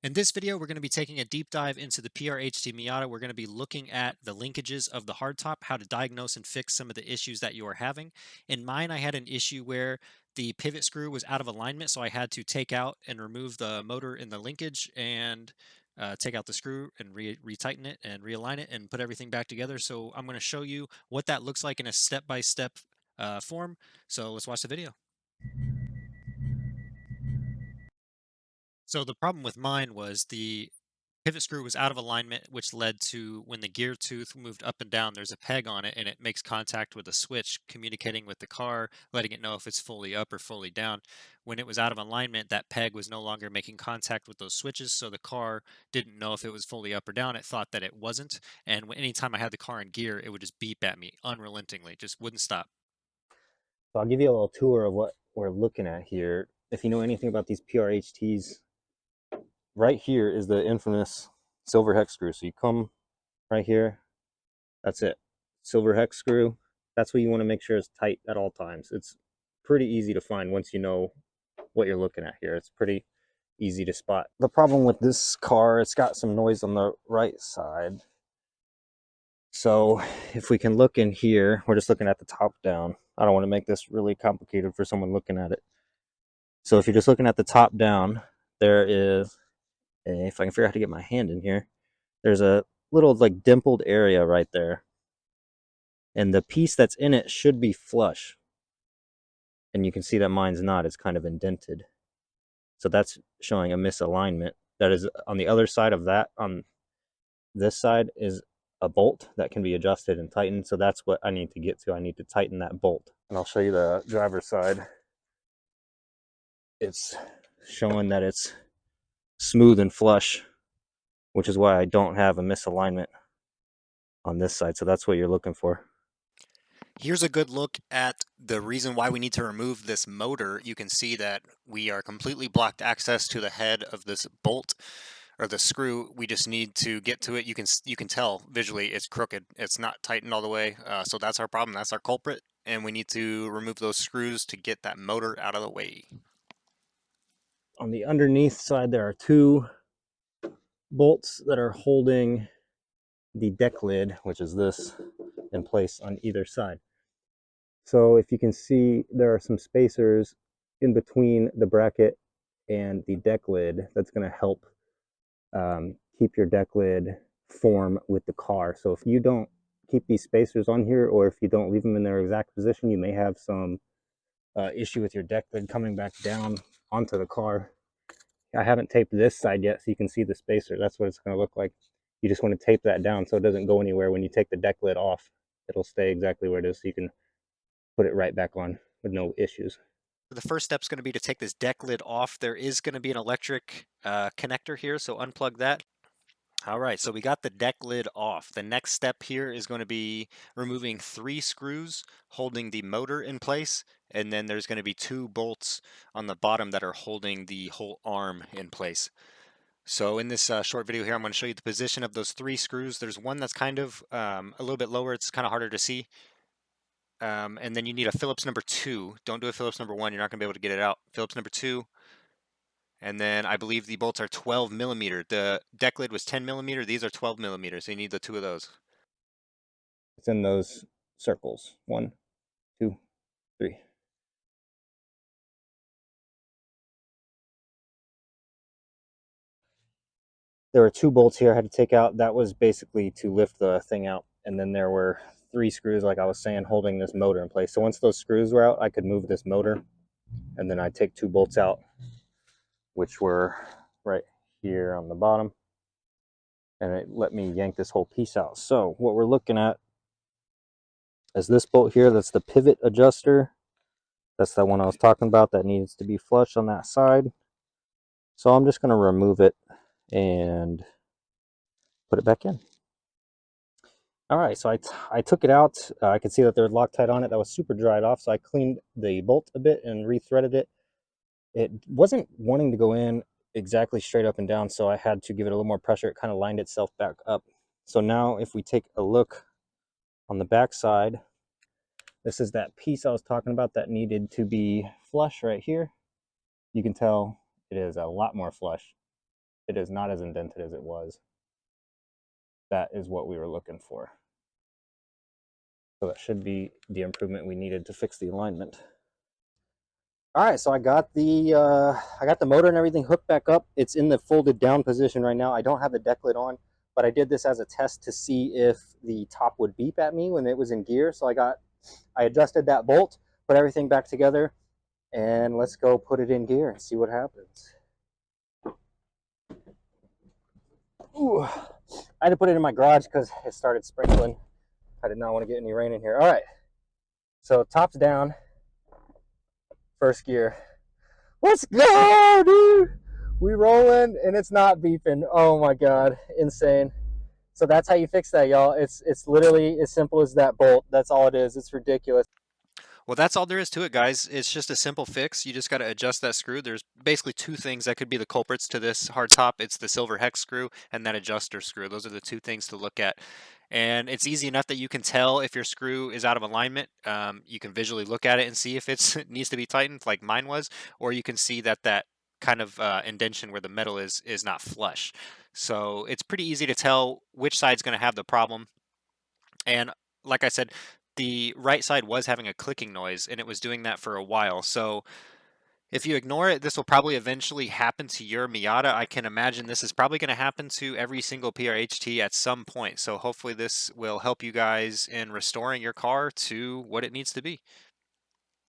In this video, we're going to be taking a deep dive into the PRHT Miata. We're going to be looking at the linkages of the hardtop, how to diagnose and fix some of the issues that you are having. In mine, I had an issue where the pivot screw was out of alignment, so I had to take out and remove the motor in the linkage and take out the screw and retighten it and realign it and put everything back together. So I'm going to show you what that looks like in a step-by-step form. So let's watch the video. So the problem with mine was the pivot screw was out of alignment, which led to when the gear tooth moved up and down, there's a peg on it and it makes contact with the switch, communicating with the car, letting it know if it's fully up or fully down. When it was out of alignment, that peg was no longer making contact with those switches, so the car didn't know if it was fully up or down. It thought that it wasn't. And anytime I had the car in gear, it would just beep at me unrelentingly, just wouldn't stop. So I'll give you a little tour of what we're looking at here. If you know anything about these PRHTs, right here is the infamous silver hex screw. So you come right here, that's it. Silver hex screw. That's what you want to make sure is tight at all times. It's pretty easy to find once you know what you're looking at here. It's pretty easy to spot. The problem with this car, it's got some noise on the right side. So if we can look in here, we're just looking at the top down. I don't want to make this really complicated for someone looking at it. So if you're just looking at the top down, there is, if I can figure out how to get my hand in here, there's a little like dimpled area right there. And the piece that's in it should be flush. And you can see that mine's not, it's kind of indented. So that's showing a misalignment. That is on the other side of that, on this side is a bolt that can be adjusted and tightened. So that's what I need to get to. I need to tighten that bolt. And I'll show you the driver's side. It's showing that it's smooth and flush, which is why I don't have a misalignment on this side. So that's what you're looking for. Here's a good look at the reason why we need to remove this motor. You can see that we are completely blocked access to the head of this bolt or the screw. We just need to get to it. You can tell visually it's crooked. It's not tightened all the way. So that's our problem. That's our culprit. And we need to remove those screws to get that motor out of the way. On the underneath side, there are two bolts that are holding the deck lid, which is this, in place on either side. So if you can see, there are some spacers in between the bracket and the deck lid that's going to help keep your deck lid form with the car. So if you don't keep these spacers on here, or if you don't leave them in their exact position, you may have some issue with your deck lid coming back down onto the car. I haven't taped this side yet, so you can see the spacer. That's what it's going to look like. You just want to tape that down so it doesn't go anywhere. When you take the deck lid off, it'll stay exactly where it is, so you can put it right back on with no issues. The first step is going to be to take this deck lid off. There is going to be an electric connector here, so unplug that. All right, so we got the deck lid off. The next step here is going to be removing 3 screws holding the motor in place, and then there's going to be 2 bolts on the bottom that are holding the whole arm in place. So in this short video here, I'm going to show you the position of those 3 screws. There's one that's kind of a little bit lower. It's kind of harder to see. And then you need a Phillips number 2. Don't do a Phillips number 1. You're not going to be able to get it out. Phillips number 2. And then I believe the bolts are 12 millimeter. The deck lid was 10 millimeter. These are 12 millimeters. So you need the 2 of those. It's in those circles. 1, 2, 3. There were 2 bolts here I had to take out. That was basically to lift the thing out. And then there were 3 screws, like I was saying, holding this motor in place. So once those screws were out, I could move this motor. And then I'd take 2 bolts out, which were right here on the bottom. And it let me yank this whole piece out. So what we're looking at is this bolt here. That's the pivot adjuster. That's the one I was talking about that needs to be flush on that side. So I'm just going to remove it and put it back in. All right, so I took it out. I could see that there was Loctite on it that was super dried off, so I cleaned the bolt a bit and rethreaded it. It wasn't wanting to go in exactly straight up and down, so I had to give it a little more pressure. It kind of lined itself back up. So now if we take a look on the back side, this is that piece I was talking about that needed to be flush right here. You can tell it is a lot more flush. It is not as indented as it was. That is what we were looking for. So that should be the improvement we needed to fix the alignment. All right, so I got the motor and everything hooked back up. It's in the folded down position right now. I don't have the deck lid on, but I did this as a test to see if the top would beep at me when it was in gear. So I adjusted that bolt, put everything back together, and let's go put it in gear and see what happens. Ooh, I had to put it in my garage because it started sprinkling. I did not want to get any rain in here. All right, so top's down, first gear. Let's go, dude. We rolling and it's not beeping. Oh my god, insane. So that's how you fix that, y'all. It's literally as simple as that bolt. That's all it is. It's ridiculous. Well, that's all there is to it, guys. It's just a simple fix. You just got to adjust that screw. There's basically two things that could be the culprits to this hard top. It's the silver hex screw and that adjuster screw. Those are the two things to look at. And it's easy enough that you can tell if your screw is out of alignment. You can visually look at it and see if it needs to be tightened, like mine was, or you can see that that kind of indentation where the metal is not flush. So it's pretty easy to tell which side's going to have the problem. And like I said, the right side was having a clicking noise and it was doing that for a while. So if you ignore it, this will probably eventually happen to your Miata. I can imagine this is probably going to happen to every single PRHT at some point. So hopefully this will help you guys in restoring your car to what it needs to be.